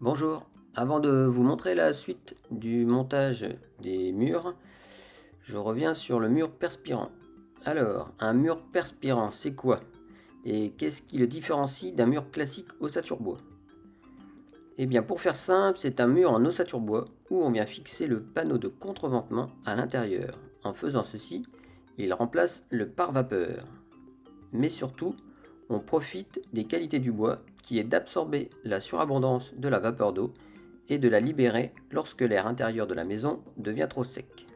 Bonjour, avant de vous montrer la suite du montage des murs, je reviens sur le mur perspirant. Alors, un mur perspirant, c'est quoi? Et qu'est-ce qui le différencie d'un mur classique ossature bois? Eh bien, pour faire simple, c'est un mur en ossature bois où on vient fixer le panneau de contreventement à l'intérieur. En faisant ceci, il remplace le pare-vapeur. Mais surtout, on profite des qualités du bois qui est d'absorber la surabondance de la vapeur d'eau et de la libérer lorsque l'air intérieur de la maison devient trop sec.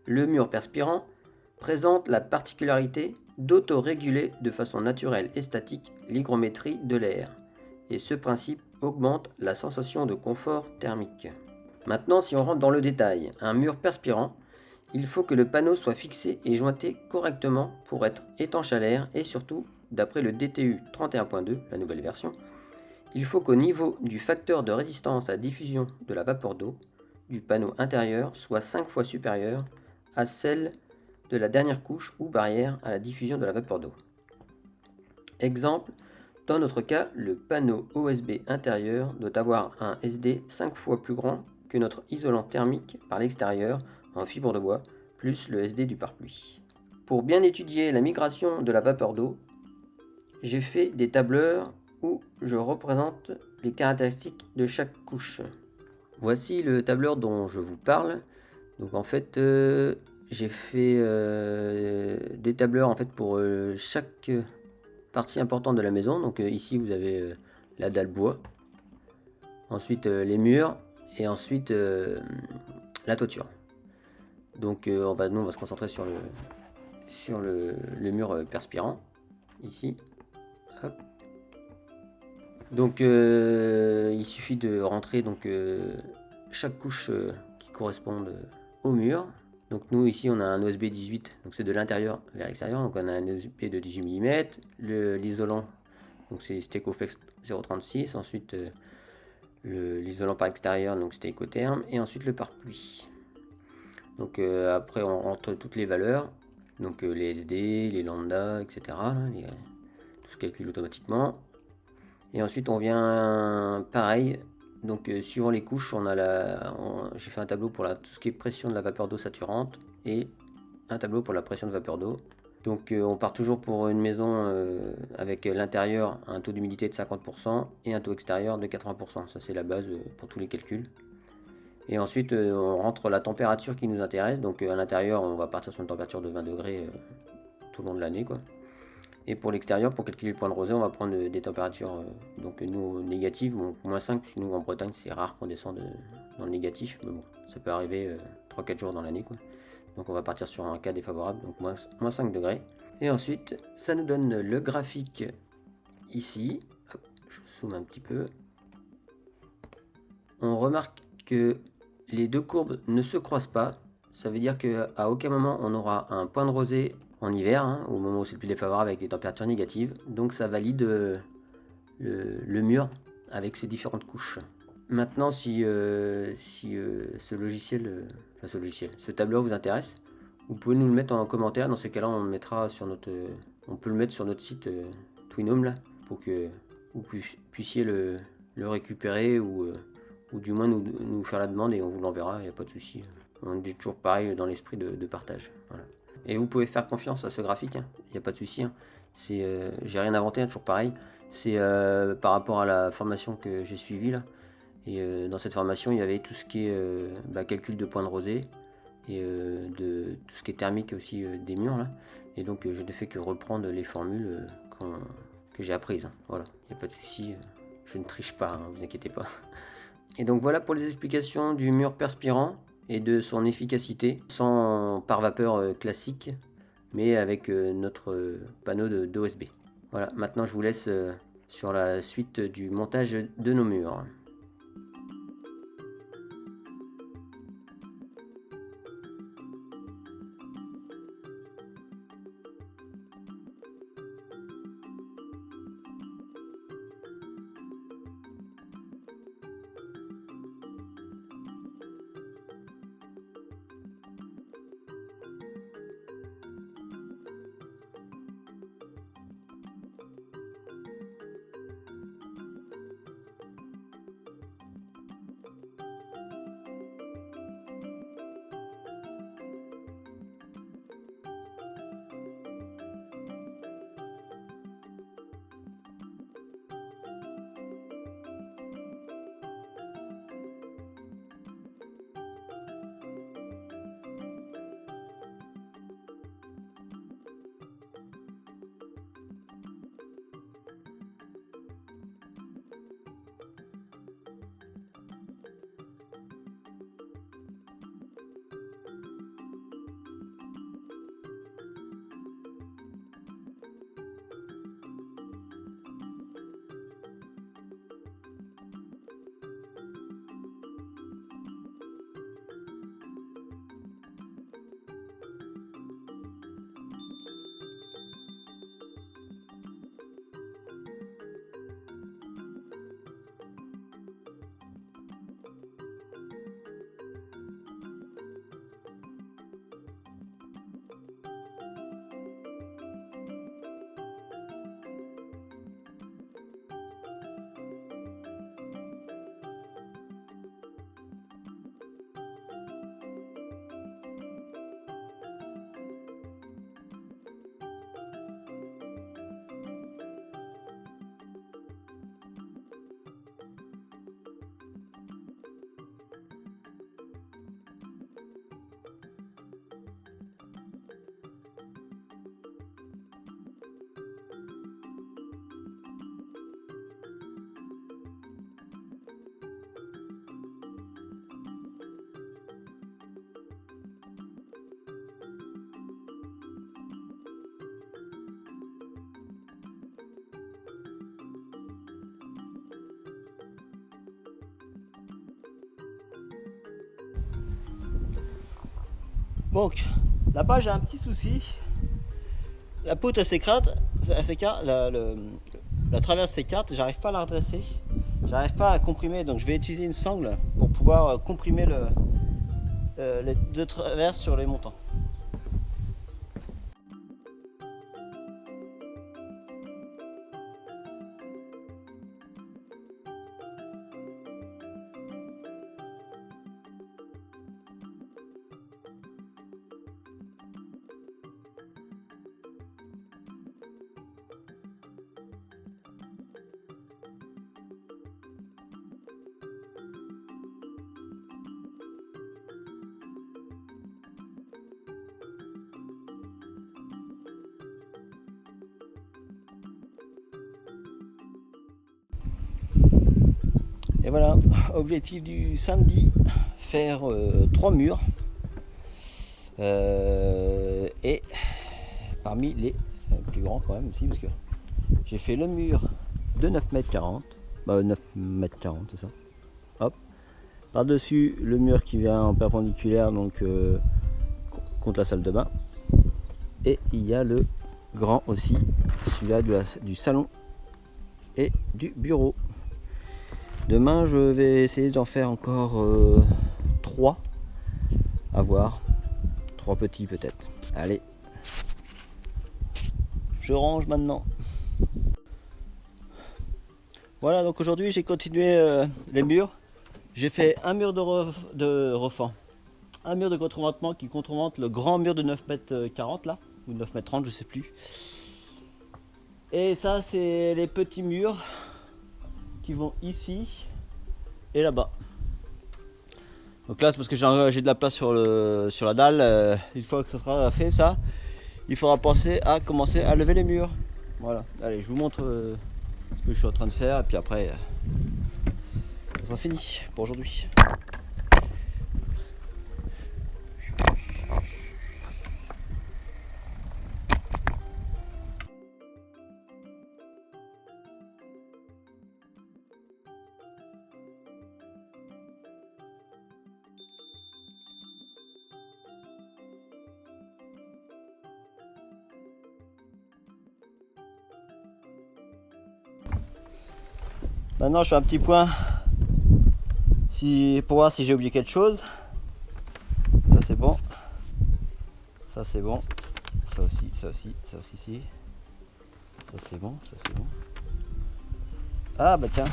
Le mur perspirant présente la particularité d'autoréguler de façon naturelle et statique l'hygrométrie de l'air, et ce principe augmente la sensation de confort thermique. Maintenant, si on rentre dans le détail, un mur perspirant, il faut que le panneau soit fixé et jointé correctement pour être étanche à l'air et surtout, d'après le DTU 31.2, la nouvelle version, il faut qu'au niveau du facteur de résistance à diffusion de la vapeur d'eau du panneau intérieur soit 5 fois supérieur à celle de la dernière couche ou barrière à la diffusion de la vapeur d'eau. Exemple, dans notre cas, le panneau OSB intérieur doit avoir un SD 5 fois plus grand que notre isolant thermique par l'extérieur en fibre de bois, plus le SD du pare-pluie. Pour bien étudier la migration de la vapeur d'eau, j'ai fait des tableurs où je représente les caractéristiques de chaque couche. Voici le tableur dont je vous parle. Donc en fait, j'ai fait des tableurs en fait pour chaque partie importante de la maison. Donc ici vous avez la dalle bois, ensuite les murs et ensuite la toiture. Donc nous on va se concentrer sur le mur perspirant ici. Hop. Donc il suffit de rentrer chaque couche qui correspond au mur. Donc nous ici on a un OSB 18, donc c'est de l'intérieur vers l'extérieur, donc on a un OSB de 18 mm, l'isolant donc c'est Stecoflex 0,36, ensuite l'isolant par extérieur donc c'était Ecotherm, et ensuite le pare-pluie. Donc après on rentre toutes les valeurs, donc les SD, les lambda, etc. Là, tout se calcule automatiquement. Et ensuite on vient pareil, donc suivant les couches, j'ai fait un tableau pour tout ce qui est pression de la vapeur d'eau saturante et un tableau pour la pression de vapeur d'eau. Donc on part toujours pour une maison avec l'intérieur un taux d'humidité de 50% et un taux extérieur de 80%. Ça c'est la base pour tous les calculs. Et ensuite on rentre la température qui nous intéresse. Donc à l'intérieur on va partir sur une température de 20 degrés tout le long de l'année, quoi. Et pour l'extérieur, pour calculer le point de rosée, on va prendre des températures donc nous négatives, bon, moins 5, puisque nous en Bretagne c'est rare qu'on descende dans le négatif, mais bon, ça peut arriver 3-4 jours dans l'année, quoi. Donc on va partir sur un cas défavorable, donc moins 5 degrés. Et ensuite, ça nous donne le graphique ici. Hop, je zoome un petit peu. On remarque que les deux courbes ne se croisent pas. Ça veut dire qu'à aucun moment on aura un point de rosée en hiver, hein, au moment où c'est le plus défavorable avec les températures négatives. Donc ça valide le mur avec ses différentes couches. Maintenant, si ce tableur vous intéresse, vous pouvez nous le mettre en commentaire. Dans ce cas-là, on peut le mettre sur notre site Twinhome là, pour que vous puissiez le récupérer ou du moins nous faire la demande et on vous l'enverra. Il n'y a pas de souci. On est toujours pareil dans l'esprit de partage. Voilà. Et vous pouvez faire confiance à ce graphique. Il n'y a pas de souci. J'ai rien inventé, toujours pareil. C'est par rapport à la formation que j'ai suivie là. Et dans cette formation, il y avait tout ce qui est calcul de points de rosée et de tout ce qui est thermique aussi des murs là. Et donc je ne fais que reprendre les formules que j'ai apprises. Voilà, il n'y a pas de souci, je ne triche pas, hein, vous inquiétez pas. Et donc voilà pour les explications du mur perspirant et de son efficacité, sans pare-vapeur classique, mais avec notre panneau d'OSB. Voilà, maintenant je vous laisse sur la suite du montage de nos murs. Donc là-bas j'ai un petit souci. La poutre elle s'écarte, la traverse s'écarte, j'arrive pas à la redresser. J'arrive pas à comprimer, donc je vais utiliser une sangle pour pouvoir comprimer les deux traverses sur les montants. Et voilà, objectif du samedi, faire 3 murs. Et parmi les plus grands quand même aussi, parce que j'ai fait le mur de 9,40 m, 9,40 m c'est ça. Hop. Par-dessus le mur qui vient en perpendiculaire, donc contre la salle de bain. Et il y a le grand aussi, celui-là du salon et du bureau. Demain je vais essayer d'en faire encore 3 à voir, 3 petits peut-être. Allez, je range maintenant. Voilà, donc aujourd'hui j'ai continué les murs. J'ai fait un mur de refend, un mur de contreventement qui contrevente le grand mur de 9,40 m là, ou 9,30 m je sais plus. Et ça c'est les petits murs qui vont ici et là-bas. Donc là c'est parce que j'ai de la place sur la dalle. Une fois que ce sera fait ça, il faudra penser à commencer à lever les murs. Voilà, allez je vous montre ce que je suis en train de faire et puis après ça sera fini pour aujourd'hui. Maintenant je fais un petit point pour voir si j'ai oublié quelque chose. Ça c'est bon. Ça c'est bon. Ça aussi, ça aussi, ça aussi, si. Ça c'est bon, ça c'est bon. Ah bah tiens.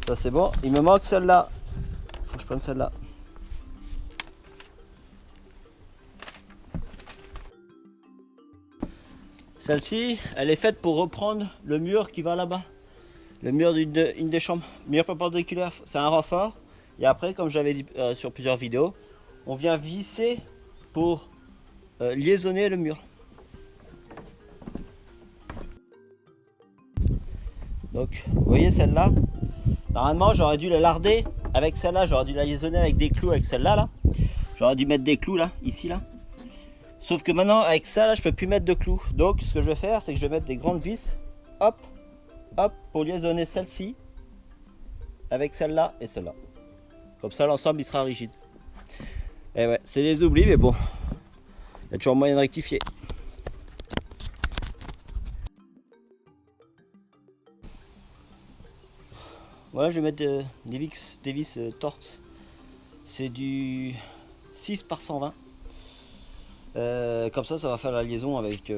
Ça c'est bon. Il me manque celle-là. Faut que je prenne celle-là. Celle-ci, elle est faite pour reprendre le mur qui va là-bas. Le mur d'une des chambres. Mur perpendiculaire, c'est un renfort. Et après, comme j'avais dit sur plusieurs vidéos, on vient visser pour liaisonner le mur. Donc, vous voyez celle-là. Normalement, j'aurais dû la larder avec celle-là. J'aurais dû la liaisonner avec des clous avec celle-là. Là. J'aurais dû mettre des clous là, ici là. Sauf que maintenant, avec ça, là, je peux plus mettre de clous. Donc, ce que je vais faire, c'est que je vais mettre des grandes vis. Hop, hop, pour liaisonner celle-ci avec celle-là et celle-là. Comme ça, l'ensemble, il sera rigide. Et ouais, c'est des oublis, mais bon, il y a toujours moyen de rectifier. Voilà, je vais mettre des vis torx. C'est du 6 par 120. Comme ça va faire la liaison avec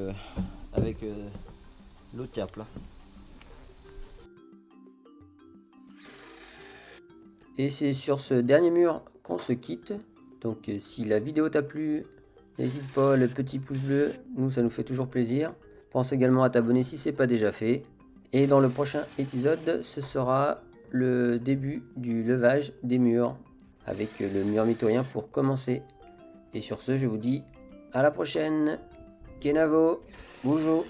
l'autre cap là. Et c'est sur ce dernier mur qu'on se quitte. Donc si la vidéo t'a plu, n'hésite pas, le petit pouce bleu, nous ça nous fait toujours plaisir. Pense également à t'abonner si c'est pas déjà fait. Et dans le prochain épisode, ce sera le début du levage des murs avec le mur mitoyen pour commencer. Et sur ce, je vous dis à la prochaine. Kenavo, bonjour.